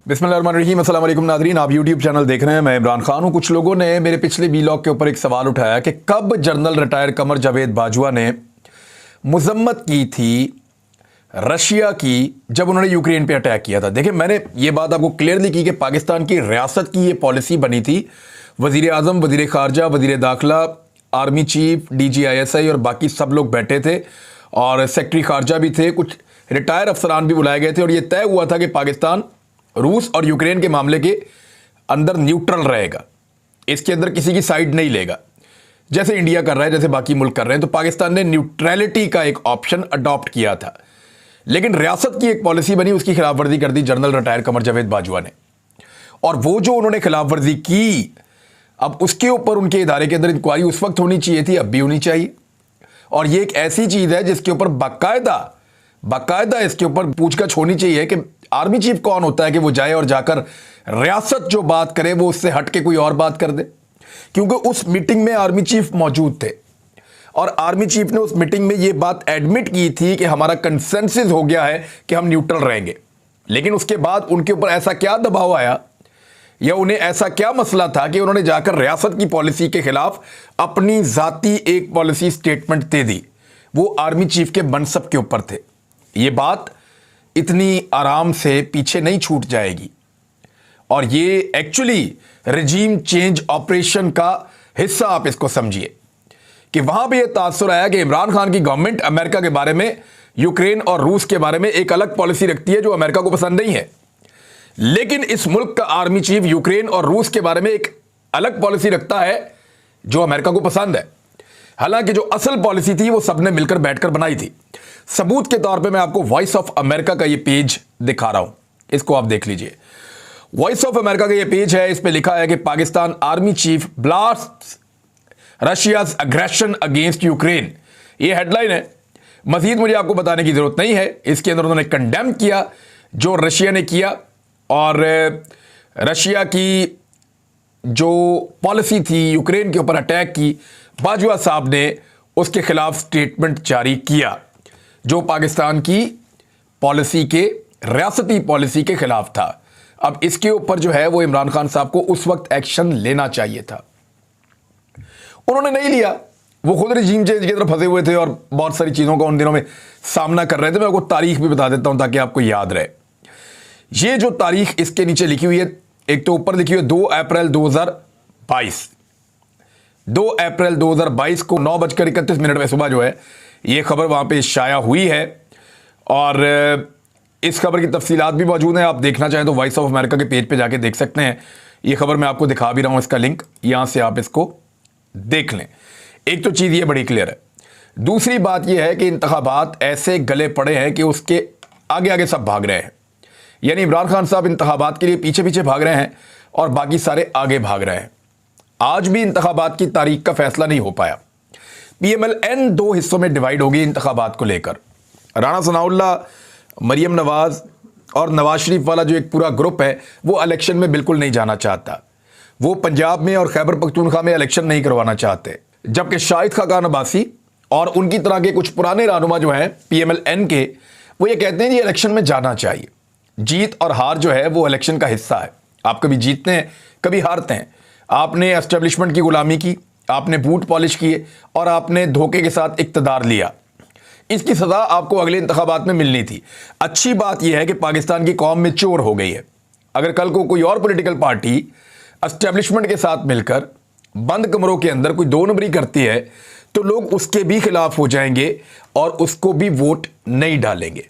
बिस्मिल्लाहिर्रहमानिर्रहीम, अस्सलाम वालेकुम नाज़रीन। आप यूट्यूब चैनल देख रहे हैं, मैं इमरान खान हूं। कुछ लोगों ने मेरे पिछले वीलॉग के ऊपर एक सवाल उठाया कि कब जनरल रिटायर कमर जावेद बाजवा ने मजम्मत की थी रशिया की जब उन्होंने यूक्रेन पे अटैक किया था। देखिए, मैंने ये बात आपको क्लियरली की कि पाकिस्तान की रियासत की ये पॉलिसी बनी थी। वज़ीर आज़म, वज़ीर ख़ारजा, वज़ीर दाखिला, आर्मी चीफ, DGISI और बाकी सब लोग बैठे थे और सेक्रेटरी ख़ारजा भी थे, कुछ रिटायर अफसरान भी बुलाए गए थे और ये तय हुआ था कि पाकिस्तान रूस और यूक्रेन के मामले के अंदर न्यूट्रल रहेगा, इसके अंदर किसी की साइड नहीं लेगा, जैसे इंडिया कर रहा है, जैसे बाकी मुल्क कर रहे हैं। तो पाकिस्तान ने न्यूट्रलिटी का एक ऑप्शन अडॉप्ट किया था, लेकिन रियासत की एक पॉलिसी बनी, उसकी खिलाफवर्जी कर दी जनरल रिटायर कमर जावेद बाजवा ने। और वो जो उन्होंने खिलाफवर्जी की, अब उसके ऊपर उनके इदारे के अंदर इंक्वायरी उस वक्त होनी चाहिए थी, अब भी होनी चाहिए। और ये एक ऐसी चीज है जिसके ऊपर बाकायदा इसके ऊपर पूछताछ होनी चाहिए कि आर्मी चीफ कौन होता है कि वो जाए और जाकर रियासत जो बात करे वो उससे हट के कोई और बात कर दे। क्योंकि उस मीटिंग में आर्मी चीफ मौजूद थे और आर्मी चीफ ने उस मीटिंग में ये बात एडमिट की थी कि हमारा कंसेंसस हो गया है कि हम न्यूट्रल रहेंगे। लेकिन उसके बाद उनके ऊपर ऐसा क्या दबाव आया या उन्हें ऐसा क्या मसला था कि उन्होंने जाकर रियासत की पॉलिसी के खिलाफ अपनी जाती एक पॉलिसी स्टेटमेंट दे दी। वो आर्मी चीफ के मनसब के ऊपर थे। ये बात इतनी आराम से पीछे नहीं छूट जाएगी और ये एक्चुअली रजीम चेंज ऑपरेशन का हिस्सा आप इसको समझिए कि वहां पे ये तासुर आया कि इमरान खान की गवर्नमेंट अमेरिका के बारे में, यूक्रेन और रूस के बारे में एक अलग पॉलिसी रखती है जो अमेरिका को पसंद नहीं है। लेकिन इस मुल्क का आर्मी चीफ यूक्रेन और रूस के बारे में एक अलग पॉलिसी रखता है जो अमेरिका को पसंद है। हालांकि जो असल पॉलिसी थी वो सबने मिलकर बैठकर बनाई थी। सबूत के तौर पे मैं आपको वॉइस ऑफ अमेरिका का ये पेज दिखा रहा हूं, इसको आप देख लीजिए। वॉइस ऑफ अमेरिका का ये पेज है, इस पे लिखा है कि Pakistan army chief blasts Russia's aggression against Ukraine. ये हेडलाइन है, मजीद मुझे आपको बताने की जरूरत नहीं है। इसके अंदर उन्होंने कंडेम किया जो रशिया ने किया और रशिया की जो पॉलिसी थी यूक्रेन के ऊपर अटैक की, बाजवा साहब ने उसके खिलाफ स्टेटमेंट जारी किया जो पाकिस्तान की पॉलिसी के, रियासती पॉलिसी के खिलाफ था। अब इसके ऊपर जो है वो इमरान खान साहब को उस वक्त एक्शन लेना चाहिए था, उन्होंने नहीं लिया। वो खुद रजीम चेंज की तरफ फंसे हुए थे और बहुत सारी चीज़ों का उन दिनों में सामना कर रहे थे। मैं आपको तारीख भी बता देता हूं ताकि आपको याद रहे। ये जो तारीख इसके नीचे लिखी हुई है, एक तो ऊपर लिखी हुई है 2 अप्रैल 2022। 2 अप्रैल 2022 को 9:31 में सुबह जो है ये खबर वहां पे शाया हुई है और इस खबर की तफसीलात भी मौजूद हैं। आप देखना चाहें तो वॉइस ऑफ अमेरिका के पेज पे जाके देख सकते हैं। ये खबर मैं आपको दिखा भी रहा हूं, इसका लिंक यहां से आप इसको देख लें। एक तो चीज़ ये बड़ी क्लियर है। दूसरी बात यह है कि इंतखाबात ऐसे गले पड़े हैं कि उसके आगे आगे सब भाग रहे हैं। यानी इमरान खान साहब इंतखाबात के लिए पीछे पीछे भाग रहे हैं और बाकी सारे आगे भाग रहे हैं। आज भी इंतखाबात की तारीख का फैसला नहीं हो पाया। PMLN 2 हिस्सों में डिवाइड होगी इंतखाबात को लेकर। राणा सनाउल्लाह, मरियम नवाज और नवाज शरीफ वाला जो एक पूरा ग्रुप है वो इलेक्शन में बिल्कुल नहीं जाना चाहता। वो पंजाब में और खैबर पख्तूनख्वा में इलेक्शन नहीं करवाना चाहते। जबकि शाहिद खाकान अब्बासी और उनकी तरह के कुछ पुराने रहनुमा जो हैं PMLN के, वो ये कहते हैं कि इलेक्शन में जाना चाहिए। जीत और हार जो है वो इलेक्शन का हिस्सा है। आप कभी जीतते हैं, कभी हारते हैं। आपने एस्टेब्लिशमेंट की गुलामी की, आपने बूट पॉलिश किए और आपने धोखे के साथ इक्तदार लिया। इसकी सजा आपको अगले इंतखाबात में मिलनी थी। अच्छी बात यह है कि पाकिस्तान की कौम में चोर हो गई है। अगर कल को कोई और पॉलिटिकल पार्टी एस्टेब्लिशमेंट के साथ मिलकर बंद कमरों के अंदर कोई 2 नंबरी करती है तो लोग उसके भी खिलाफ हो जाएंगे और उसको भी वोट नहीं डालेंगे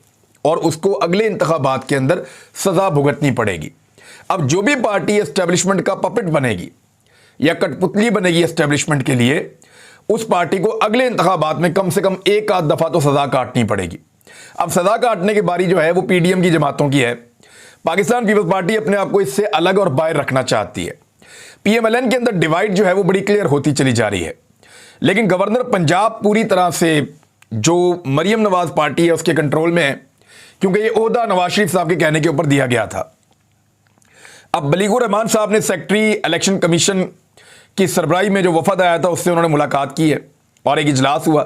और उसको अगले इंतखाबात के अंदर सजा भुगतनी पड़ेगी। अब जो भी पार्टी एस्टेब्लिशमेंट का पपेट बनेगी या कठपुतली बनेगी एस्टेब्लिशमेंट के लिए, उस पार्टी को अगले इंतखाबात में कम से कम एक आध दफा तो सजा काटनी पड़ेगी। अब सजा काटने की बारी जो है वो PDM की जमातों की है। पाकिस्तान पीपल्स पार्टी अपने आप को इससे अलग और बाहर रखना चाहती है। PMLN के अंदर डिवाइड जो है वो बड़ी क्लियर होती चली जा रही है। लेकिन गवर्नर पंजाब पूरी तरह से जो मरियम नवाज पार्टी है उसके कंट्रोल में है, क्योंकि ये ओहदा नवाज शरीफ साहब के कहने के ऊपर दिया गया था। अब बलीगुर रहमान साहब ने सेक्रेटरी इलेक्शन कमीशन की सरबराही में जो वफद आया था उससे उन्होंने मुलाकात की है और एक इजलास हुआ।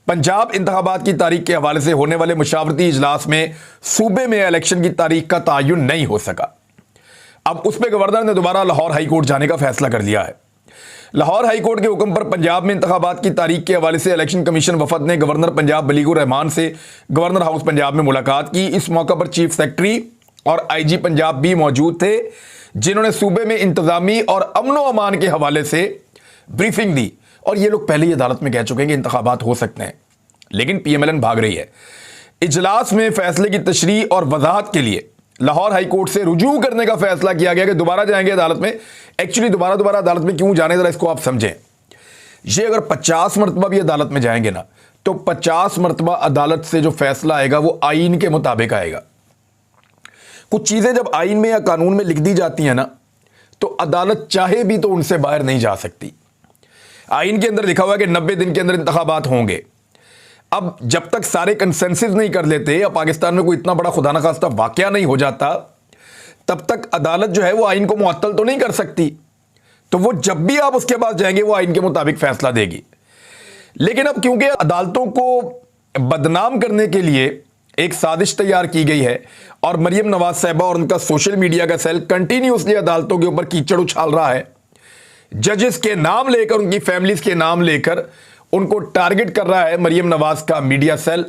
पंजाब इंतखाबात की तारीख के हवाले से होने वाले मुशावरती इजलास में सूबे में इलेक्शन की तारीख का तयन नहीं हो सका। अब उस पर गवर्नर ने दोबारा लाहौर हाई कोर्ट जाने का फैसला कर लिया है। लाहौर हाई कोर्ट के हुक्म पर पंजाब में इंतखाबात की तारीख के हवाले से इलेक्शन कमीशन वफद ने गवर्नर पंजाब बलीगुर रहमान से गवर्नर हाउस पंजाब में मुलाकात की। इस मौका पर चीफ सेक्रेटरी और आईजी पंजाब भी मौजूद थे, जिन्होंने सूबे में इंतजामी और अमनो अमान के हवाले से ब्रीफिंग दी। और ये लोग पहले ही अदालत में कह चुके हैं कि इंतखाबात हो सकते हैं, लेकिन पीएमएलएन भाग रही है। इजलास में फैसले की तशरीह और वजाहत के लिए लाहौर हाई कोर्ट से रुजू करने का फैसला किया गया कि दोबारा जाएंगे अदालत में। एक्चुअली दोबारा अदालत में क्यों जाने, जरा इसको आप समझें। ये अगर 50 मरतबा भी अदालत में जाएंगे ना, तो 50 मरतबा अदालत से जो फैसला आएगा वो आईन के मुताबिक आएगा। कुछ चीजें जब आईन में या कानून में लिख दी जाती हैं ना, तो अदालत चाहे भी तो उनसे बाहर नहीं जा सकती। आईन के अंदर लिखा हुआ है कि 90 दिन के अंदर इंतखाबात होंगे। अब जब तक सारे कंसेंसस नहीं कर लेते या पाकिस्तान में कोई इतना बड़ा खुदा न खास्ता वाकया नहीं हो जाता, तब तक अदालत जो है वो आइन को मुअत्तल तो नहीं कर सकती। तो वो जब भी आप उसके पास जाएंगे वो आइन के मुताबिक फैसला देगी। लेकिन अब क्योंकि अदालतों को बदनाम करने के लिए एक साजिश तैयार की गई है और मरियम नवाज साहिबा और उनका सोशल मीडिया का सेल कंटिन्यूसली अदालतों के ऊपर कीचड़ उछाल रहा है, जजेस के नाम लेकर, उनकी फैमिलीज के नाम लेकर उनको टारगेट कर रहा है मरियम नवाज का मीडिया सेल,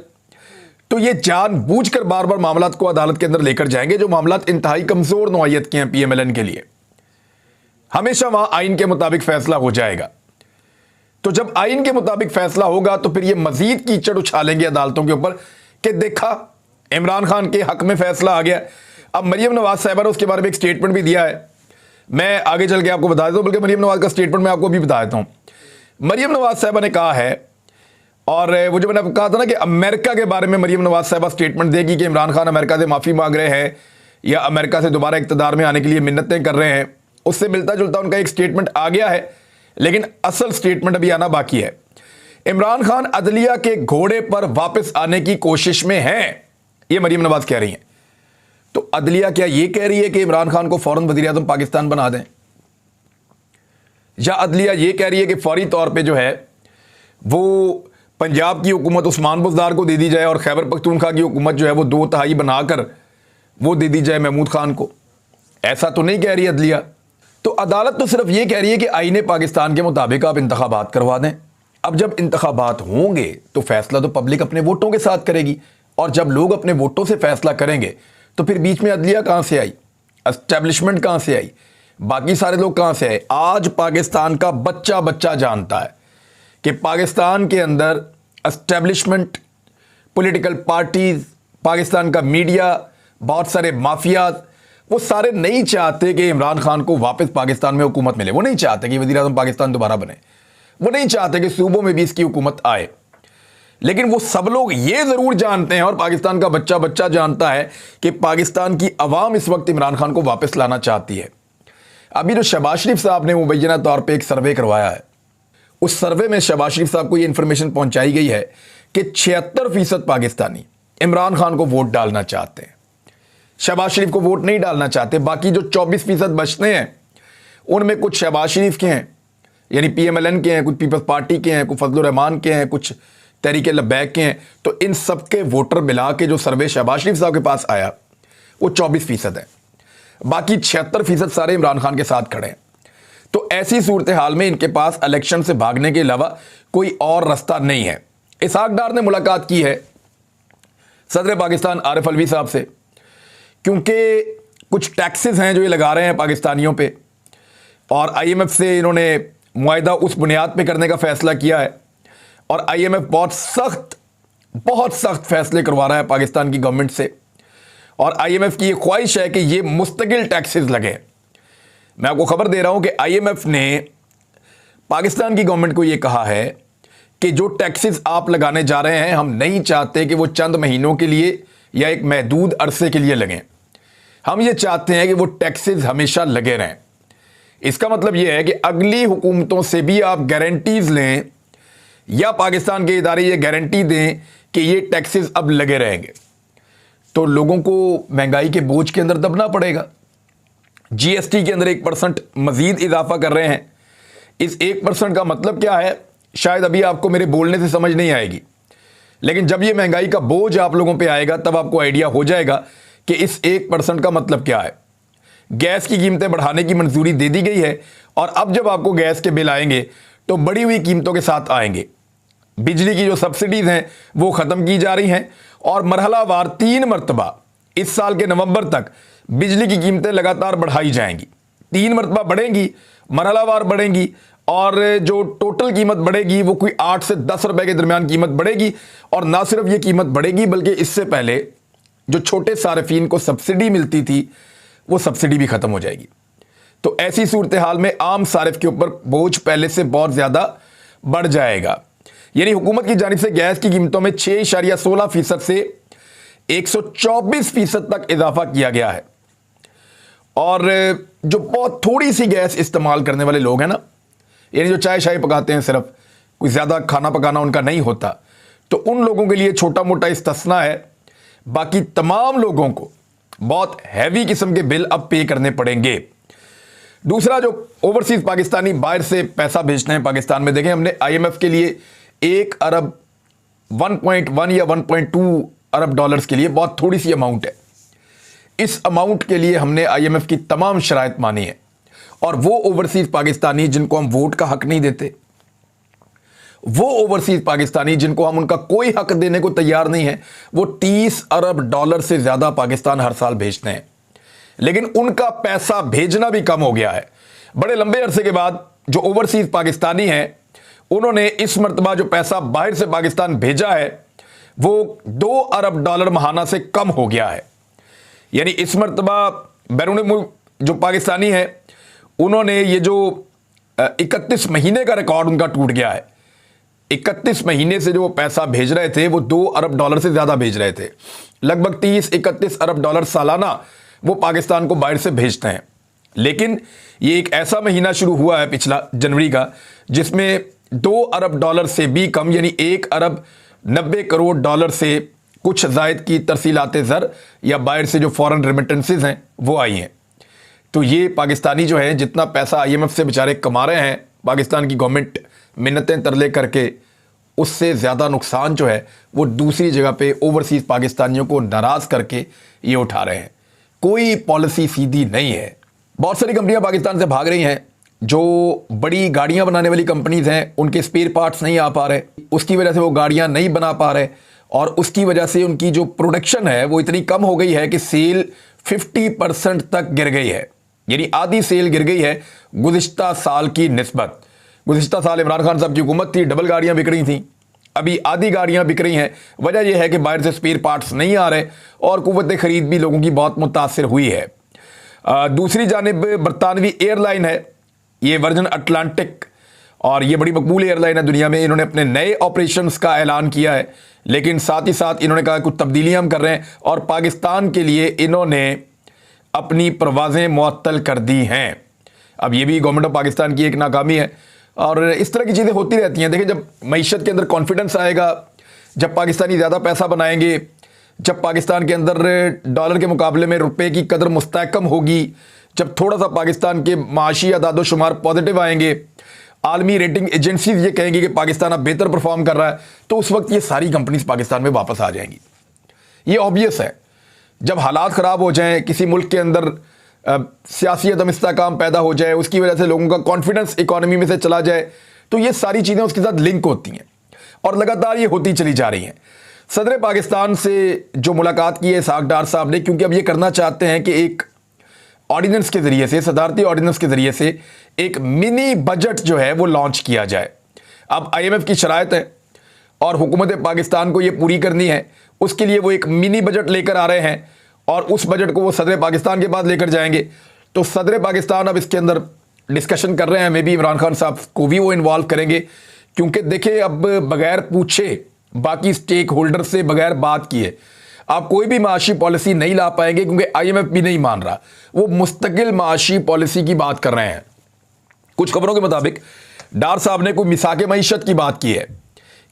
तो ये जानबूझकर बार बार मामलात को अदालत के अंदर लेकर जाएंगे, जो मामलात इंतहाई कमजोर नौइयत के हैं पीएमएलएन के लिए। हमेशा वहां आइन के मुताबिक फैसला हो जाएगा। तो जब आइन के मुताबिक फैसला होगा तो फिर ये मजीद कीचड़ उछालेंगे अदालतों के ऊपर कि देखा इमरान खान के हक में फैसला आ गया। अब मरियम नवाज साहिबा ने उसके बारे में एक स्टेटमेंट भी दिया है, मैं आगे चल के आपको बता देता हूं, बल्कि मरियम नवाज का स्टेटमेंट मैं आपको भी बता देता हूं। मरियम नवाज साहिबा ने कहा है, और वो जो मैंने आपको कहा था ना कि अमेरिका के बारे में मरियम नवाज साहिबा स्टेटमेंट देगी कि इमरान खान अमेरिका से माफ़ी मांग रहे हैं या अमेरिका से दोबारा इक़्तिदार में आने के लिए मिन्नतें कर रहे हैं, उससे मिलता जुलता उनका एक स्टेटमेंट आ गया है, लेकिन असल स्टेटमेंट अभी आना बाकी है। इमरान खान अदलिया के घोड़े पर वापस आने की कोशिश में है, ये मरियम नवाज कह रही हैं। तो अदलिया क्या ये कह रही है कि इमरान खान को फौरन वज़ीर आज़म पाकिस्तान बना दें, या अदलिया ये कह रही है कि फौरी तौर पे जो है वो पंजाब की हुकूमत उस्मान बुज़दार को दे दी जाए और खैबर पख्तूनख्वा की हुकूमत जो है वो 2/3 बनाकर वो दे दी जाए महमूद खान को? ऐसा तो नहीं कह रही अदलिया। तो अदालत तो सिर्फ ये कह रही है कि आईने पाकिस्तान के मुताबिक आप इंतखाबात करवा दें। अब जब इंतखाबात होंगे तो फैसला तो पब्लिक अपने वोटों के साथ करेगी, और जब लोग अपने वोटों से फैसला करेंगे तो फिर बीच में अदलिया कहाँ से आई, एस्टेब्लिशमेंट कहाँ से आई, बाकी सारे लोग कहां से आए? आज पाकिस्तान का बच्चा बच्चा जानता है कि पाकिस्तान के अंदर एस्टेब्लिशमेंट, पॉलिटिकल पार्टीज, पाकिस्तान का मीडिया, बहुत सारे माफियाज, वो सारे नहीं चाहते कि इमरान खान को वापस पाकिस्तान में हुकूमत मिले। वो नहीं चाहते कि वज़ीर आज़म पाकिस्तान दोबारा बने, वो नहीं चाहते कि सूबों में भी इसकी हुकूमत आए। लेकिन वो सब लोग ये जरूर जानते हैं, और पाकिस्तान का बच्चा बच्चा जानता है कि पाकिस्तान की अवाम इस वक्त इमरान खान को वापस लाना चाहती है। अभी जो शहबाज शरीफ साहब ने मुबैना तौर पे एक सर्वे करवाया है, उस सर्वे में शहबाज शरीफ साहब को ये इंफॉर्मेशन पहुंचाई गई है कि 76% पाकिस्तानी इमरान खान को वोट डालना चाहते हैं, शहबाज शरीफ को वोट नहीं डालना चाहते। बाकी जो 24% बचते हैं उनमें कुछ शहबाज शरीफ के हैं, यानी पीएमएलएन के हैं, कुछ पीपल्स पार्टी के हैं, कुछ फजलुर रहमान के हैं, कुछ तहरीक लब्बैक के हैं। तो इन सब के वोटर मिला के जो सर्वे शहबाज शरीफ साहब के पास आया वो 24% है, बाकी 76% सारे इमरान खान के साथ खड़े हैं। तो ऐसी सूरत हाल में इनके पास इलेक्शन से भागने के अलावा कोई और रास्ता नहीं है। इसहाक डार ने मुलाकात की है सदर पाकिस्तान आरिफ अलवी साहब से, क्योंकि कुछ टैक्सेस हैं जो ये लगा रहे हैं पाकिस्तानियों पे, और आईएमएफ से इन्होंने मुआहिदा उस बुनियाद पे करने का फैसला किया है, और आईएमएफ बहुत सख्त फैसले करवा रहा है पाकिस्तान की गवर्नमेंट से, और आईएमएफ की ये ख्वाहिश है कि ये मुस्तकिल टैक्सेस लगे। मैं आपको खबर दे रहा हूं कि आईएमएफ ने पाकिस्तान की गवर्नमेंट को ये कहा है कि जो टैक्सेस आप लगाने जा रहे हैं, हम नहीं चाहते कि वो चंद महीनों के लिए या एक महदूद अरसे के लिए लगें, हम ये चाहते हैं कि वो टैक्सेस हमेशा लगे रहें। इसका मतलब यह है कि अगली हुकूमतों से भी आप गारंटीज लें, या पाकिस्तान के इदारे ये गारंटी दें कि ये टैक्सेस अब लगे रहेंगे। तो लोगों को महंगाई के बोझ के अंदर दबना पड़ेगा। जीएसटी के अंदर 1% मजीद इजाफा कर रहे हैं। इस 1% का मतलब क्या है, शायद अभी आपको मेरे बोलने से समझ नहीं आएगी, लेकिन जब ये महंगाई का बोझ आप लोगों पे आएगा तब आपको आइडिया हो जाएगा कि इस 1% का मतलब क्या है। गैस की कीमतें बढ़ाने की मंजूरी दे दी गई है और अब जब आपको गैस के बिल आएंगे तो बढ़ी हुई कीमतों के साथ आएंगे। बिजली की जो सब्सिडीज हैं वो ख़त्म की जा रही हैं और मरहलावार 3 मरतबा इस साल के नवंबर तक बिजली की कीमतें लगातार बढ़ाई जाएंगी। 3 मरतबा बढ़ेंगी, मरहलावार बढ़ेंगी और जो टोटल कीमत बढ़ेगी वो कोई 8 से 10 रुपए के दरमियान कीमत बढ़ेगी। और ना सिर्फ ये कीमत बढ़ेगी बल्कि इससे पहले जो छोटे सार्फिन को सब्सिडी मिलती थी वो सब्सिडी भी ख़त्म हो जाएगी। तो ऐसी सूरत हाल में आम सारिफ के ऊपर बोझ पहले से बहुत ज़्यादा बढ़ जाएगा। यानी हुकूमत की जानिब से गैस की कीमतों में 6.16% से 124% तक इजाफा किया गया है। और जो बहुत थोड़ी सी गैस इस्तेमाल करने वाले लोग हैं ना, यानी जो चाय शाय पकाते हैं, सिर्फ कोई ज़्यादा खाना पकाना उनका नहीं होता, तो उन लोगों के लिए छोटा मोटा इस्तिस्ना है। बाकी तमाम लोगों को बहुत हैवी किस्म के बिल अब पे करने पड़ेंगे। दूसरा, जो ओवरसीज पाकिस्तानी बाहर से पैसा भेजते हैं पाकिस्तान में, देखें हमने IMF के लिए 1 अरब 1.1 या 1.2 अरब डॉलर्स के लिए बहुत थोड़ी सी अमाउंट है। इस अमाउंट के लिए हमने IMF की तमाम शराइत मानी है और वो ओवरसीज पाकिस्तानी जिनको हम वोट का हक नहीं देते, वो ओवरसीज पाकिस्तानी जिनको हम उनका कोई हक देने को तैयार नहीं है, वो 30 अरब डॉलर से ज़्यादा पाकिस्तान हर साल भेजते हैं। लेकिन उनका पैसा भेजना भी कम हो गया है। बड़े लंबे अरसे के बाद जो ओवरसीज पाकिस्तानी हैं उन्होंने इस मरतबा जो पैसा बाहर से पाकिस्तान भेजा है वो 2 अरब डॉलर महाना से कम हो गया है। यानी इस मरतबा बैरून मुल्क जो पाकिस्तानी हैं उन्होंने ये जो 31 महीने का रिकॉर्ड उनका टूट गया है। 31 महीने से जो वो पैसा भेज रहे थे वो 2 अरब डॉलर से ज़्यादा भेज रहे थे। लगभग 30-31 अरब डॉलर सालाना वो पाकिस्तान को बाहर से भेजते हैं। लेकिन ये एक ऐसा महीना शुरू हुआ है पिछला जनवरी का जिसमें 2 अरब डॉलर से भी कम, यानी 1 अरब 90 करोड़ डॉलर से कुछ जायद की तरसीलात ज़र या बाहर से जो फॉरेन रेमिटेंसेस हैं वो आई हैं। तो ये पाकिस्तानी जो है जितना पैसा IMF से बेचारे कमा रहे हैं पाकिस्तान की गवर्नमेंट मिन्नतें तरले करके, उससे ज़्यादा नुकसान जो है वो दूसरी जगह पे ओवरसीज़ पाकिस्तानियों को नाराज़ करके ये उठा रहे हैं। कोई पॉलिसी सीधी नहीं है। बहुत सारी कंपनियां पाकिस्तान से भाग रही हैं। जो बड़ी गाड़ियां बनाने वाली कंपनीज हैं उनके स्पेयर पार्ट्स नहीं आ पा रहे, उसकी वजह से वो गाड़ियां नहीं बना पा रहे और उसकी वजह से उनकी जो प्रोडक्शन है वो इतनी कम हो गई है कि सेल 50% तक गिर गई है। यानी आधी सेल गिर गई है गुज़िश्ता साल की निस्बत। गुज़िश्ता साल इमरान खान साहब की हुकूमत थी, डबल गाड़ियां बिक रही थीं, अभी आधी गाड़ियां बिक रही हैं। वजह यह है कि बाहर से स्पेयर पार्ट्स नहीं आ रहे और कुव्वत ख़रीद भी लोगों की बहुत मुतासिर हुई है। दूसरी जानिब बरतानवी एयरलाइन है, ये वर्जन अटलांटिक, और ये बड़ी मकबूल एयरलाइन है दुनिया में। इन्होंने अपने नए ऑपरेशंस का ऐलान किया है, लेकिन साथ ही साथ इन्होंने कहा कुछ तब्दीलियां हम कर रहे हैं और पाकिस्तान के लिए इन्होंने अपनी परवाज़ें मुअत्तल कर दी हैं। अब ये भी गवर्नमेंट ऑफ पाकिस्तान की एक नाकामी है और इस तरह की चीज़ें होती रहती हैं। देखिए, जब मईशत के अंदर कॉन्फिडेंस आएगा, जब पाकिस्तानी ज़्यादा पैसा बनाएंगे, जब पाकिस्तान के अंदर डॉलर के मुकाबले में रुपए की कदर मुस्तहकम होगी, जब थोड़ा सा पाकिस्तान के माशी अदाद-ओ-शुमार पॉजिटिव आएंगे, आलमी रेटिंग एजेंसीज ये कहेंगी कि पाकिस्तान अब बेहतर परफॉर्म कर रहा है, तो उस वक्त ये सारी कंपनीज पाकिस्तान में वापस आ जाएंगी। ये ऑब्वियस है। जब हालात ख़राब हो जाएं, किसी मुल्क के अंदर सियासी अदम इस्तेहकाम पैदा हो जाए, उसकी वजह से लोगों का कॉन्फिडेंस इकॉनमी में से चला जाए, तो ये सारी चीज़ें उसके साथ लिंक होती हैं और लगातार ये होती चली जा रही हैं। सदर पाकिस्तान से जो मुलाकात की है इसहाक डार साहब ने, क्योंकि अब ये करना चाहते हैं कि एक ऑर्डिनेंस के ज़रिए से, सदारती ऑर्डिनेंस के ज़रिए से एक मिनी बजट जो है वो लॉन्च किया जाए। अब IMF की शराइत है और हुकूमत पाकिस्तान को ये पूरी करनी है, उसके लिए वो एक मिनी बजट लेकर आ रहे हैं और उस बजट को वो सदर पाकिस्तान के बाद लेकर जाएंगे। तो सदर पाकिस्तान अब इसके अंदर डिस्कशन कर रहे हैं, मे भी इमरान खान साहब को भी वो इन्वॉल्व करेंगे, क्योंकि देखिए अब बगैर पूछे, बाकी स्टेक होल्डर से बगैर बात किए आप कोई भी माशी पॉलिसी नहीं ला पाएंगे, क्योंकि IMF भी नहीं मान रहा। वो मुस्तकिल माशी पॉलिसी की बात कर रहे हैं। कुछ खबरों के मुताबिक डार साहब ने कोई मिसाके मईशत की बात की है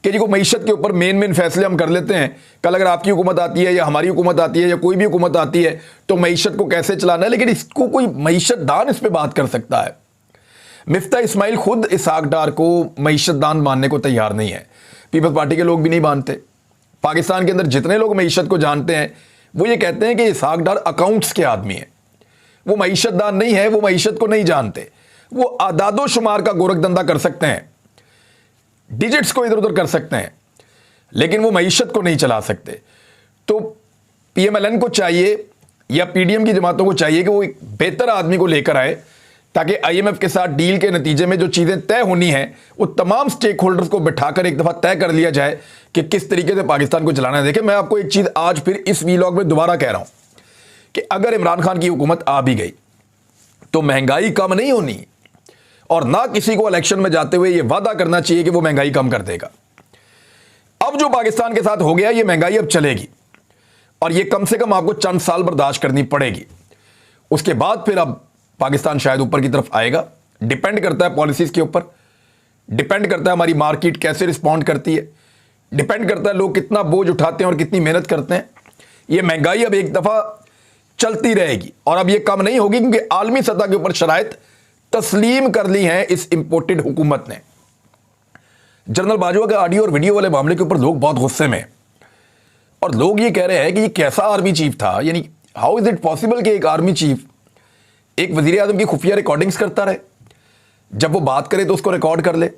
कि जी को मईशत के ऊपर मेन फैसले हम कर लेते हैं। कल अगर आपकी हुकूमत आती है या हमारी हुकूमत आती है या कोई भी हुकूमत आती है तो मईशत को कैसे चलाना है, लेकिन इसको कोई मईशत दान इस पर बात कर सकता है। मिफ्ता इस्माइल खुद इसहाक डार को मईशत दान मानने को तैयार नहीं है। पीपल्स पार्टी के लोग भी नहीं मानते। पाकिस्तान के अंदर जितने लोग मईशत को जानते हैं वो ये कहते हैं कि इसहाक डार अकाउंट्स के आदमी हैं, वो मईशतदान नहीं है, वो मईशत को नहीं जानते। वो आदादो शुमार का गोरखधंधा कर सकते हैं, डिजिट्स को इधर उधर कर सकते हैं, लेकिन वो मईशत को नहीं चला सकते। तो पीएमएलएन को चाहिए या पीडीएम की जमातों को चाहिए कि वो एक बेहतर आदमी को लेकर आए, ताकि आईएमएफ के साथ डील के नतीजे में जो चीज़ें तय होनी है वो तमाम स्टेक होल्डर्स को बिठाकर एक दफ़ा तय कर लिया जाए कि किस तरीके से पाकिस्तान को चलाना है। देखिए, मैं आपको एक चीज़ आज फिर इस वीलॉग में दोबारा कह रहा हूं कि अगर इमरान खान की हुकूमत आ भी गई तो महंगाई कम नहीं होनी, और ना किसी को इलेक्शन में जाते हुए ये वादा करना चाहिए कि वो महंगाई कम कर देगा। अब जो पाकिस्तान के साथ हो गया, ये महंगाई अब चलेगी और ये कम से कम आपको चंद साल बर्दाश्त करनी पड़ेगी। उसके बाद फिर अब पाकिस्तान शायद ऊपर की तरफ आएगा। डिपेंड करता है पॉलिसीज के ऊपर, डिपेंड करता है हमारी मार्केट कैसे रिस्पॉन्ड करती है, डिपेंड करता है लोग कितना बोझ उठाते हैं और कितनी मेहनत करते हैं। ये महंगाई अब एक दफ़ा चलती रहेगी और अब ये कम नहीं होगी, क्योंकि आलमी सतह के ऊपर शराइत तस्लीम कर ली हैं इस इंपोर्टेड हुकूमत ने। जनरल बाजवा के ऑडियो और वीडियो वाले मामले के ऊपर लोग बहुत गुस्से में, और लोग ये कह रहे हैं कि ये कैसा आर्मी चीफ था। यानी हाउ इज इट पॉसिबल कि एक आर्मी चीफ एक वजीर आजम की खुफिया रिकॉर्डिंग्स करता रहे, जब वो बात करे तो उसको रिकॉर्ड कर ले,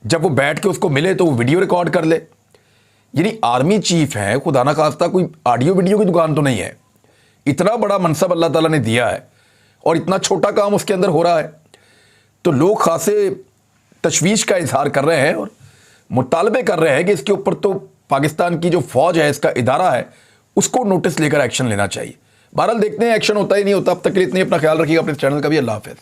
जब वो बैठ के उसको मिले तो वो वीडियो रिकॉर्ड कर ले। यानी आर्मी चीफ है, खुदा ना खास्ता कोई ऑडियो वीडियो की दुकान तो नहीं है। इतना बड़ा मनसब अल्लाह ताला ने दिया है और इतना छोटा काम उसके अंदर हो रहा है, तो लोग खासे तशवीश का इजहार कर रहे हैं और मुतालबे कर रहे हैं कि इसके ऊपर तो पाकिस्तान की जो फौज है, इसका इदारा है, उसको नोटिस लेकर एक्शन लेना चाहिए। बहरहाल देखते हैं एक्शन होता ही नहीं होता। अब तक के लिए इतनी, अपना ख्याल रखिएगा, अपने चैनल का भी। अल्लाह हाफिज़।